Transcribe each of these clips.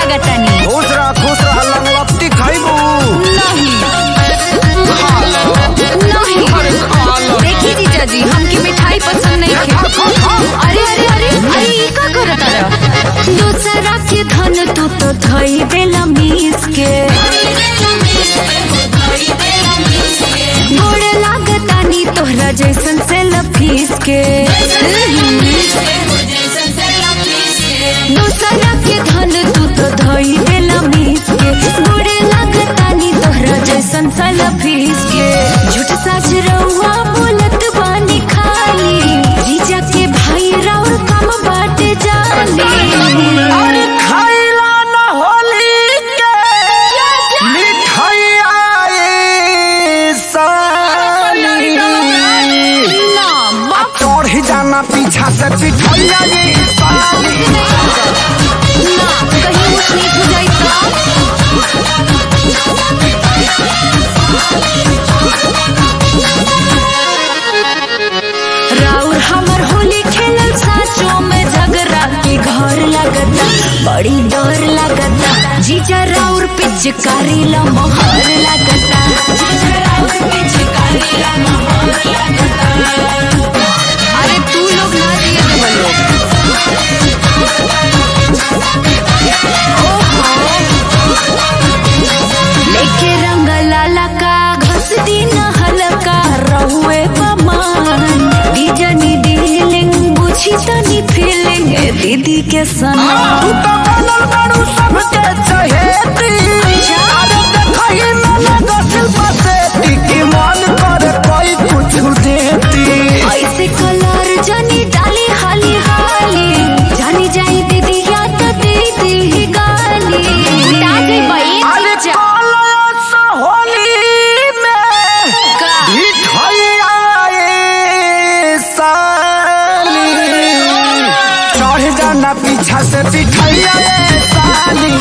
लागतानी। खुश रह लंगलत्ती खाइबू नहीं देखी जीजा जी हमकी मिठाई पसंद नहीं है। अरे अरे अरे अरे ये का करत रहा? दूसरा के धन तू तो धई देला मीस के। गोड़ लागतानी तोहरा जैसन से लफीस के। दूसरा के धन तू तो धई देला मीस के। गोड़ लागतानी तोहरा जैसन से लफीस के। झूठ सच रहुआ बोलत बानी खाली। जीजा के भाई राउर कम बाटे जानी। अरे खाइला न होली के मिठाइया ये साली चढ़ जाना पीछा से पिठाइया ये साली ना कहीं ऊँच नीच हो जाई राउर हमर होली खेलल साचो में झगड़ा के घर लगता बड़ी डर लगता। जीजा राउर पिचकारी ला मोहर लगता। जीजा राउर पिचकारी ला मोहर लगता। अरे तू लोग ना दिए बोलो। लेके रंग लाला का घस दिन हल्का रहुए पमान। दीजनी डीलिंग बुझी तनी फीलिंग दीदी के सना। तू तो बनल बारू सबके चहेती अरे देखही मैंने गसिल बसेती की मन करे कोई कुछ देती। ऐसे कलर जानी डाली हाली हाली। जानी जाई दीदी या तो दीदी गाली। अरे कलश होली में मिठाइया ये साली चढ़ जाना पीछा से पिठाइया ये साली।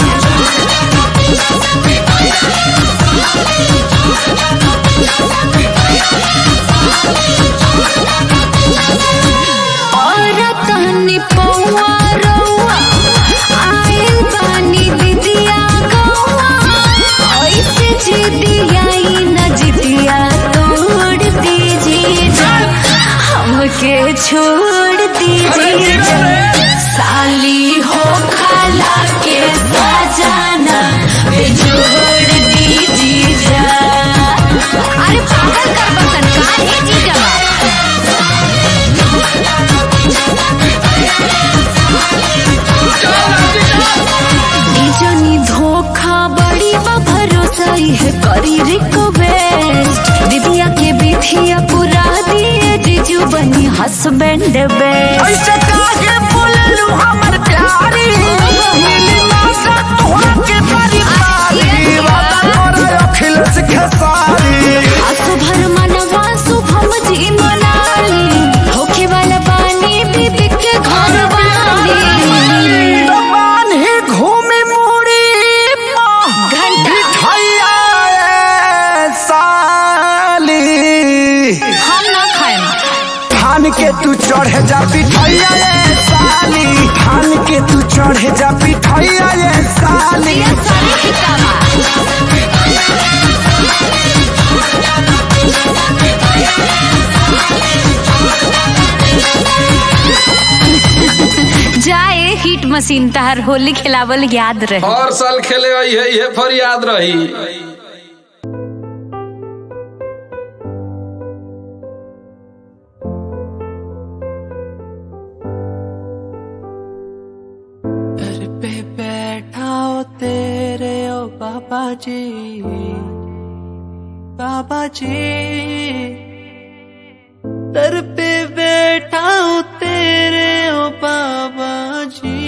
और तहनी पौआ रौआ आइल बानी दीदिया गौआ। ऐसे जिदिया न जिदिया तोड़ दीजिए जा। हमके छोड़ दीजिए जा। साली हो खाला के सजाना जोड़ दीजिए जा। अरे पागल कर बसन का है जीजा। जनी धोखा बड़ी भरोसा है करी रिक्वेस्ट। दीदिया के बिथिया पूरा दिए जीजू बनी हस्बैंड बेस्ट। ऐसे काहे बोललू हमर प्यारी मिली ना सा तोहरा के परिवारी वादा करे अखिलेश खेसारी। असुभर मनवा शुभम जी मनाली। होखे वाला पानी बीबी के घर वाली। दबान ही घूमी मुड़ी घंटा मिठाइया ये साली हम ना खाएं। थान के तू चढ़ जा पिठाइया ये साली। थान के तू चढ़ जा पिठाइया ये साली। ये सारी किताबा जाए हिट मशीन तहर होली खिलावल याद रहे। हर साल खेले आई है ये फरियाद रही। घर पे बैठा हो तेरे ओ बाबा जी। बाबा जी दर पे बैठा हो तेरे ओ बाबा जी।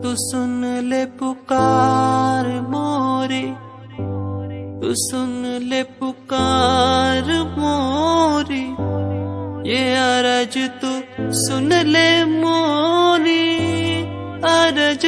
तू सुन ले पुकार मोरी। तू सुन ले पुकार मोरी। ये अरज तू सुन ले मोरी। अरज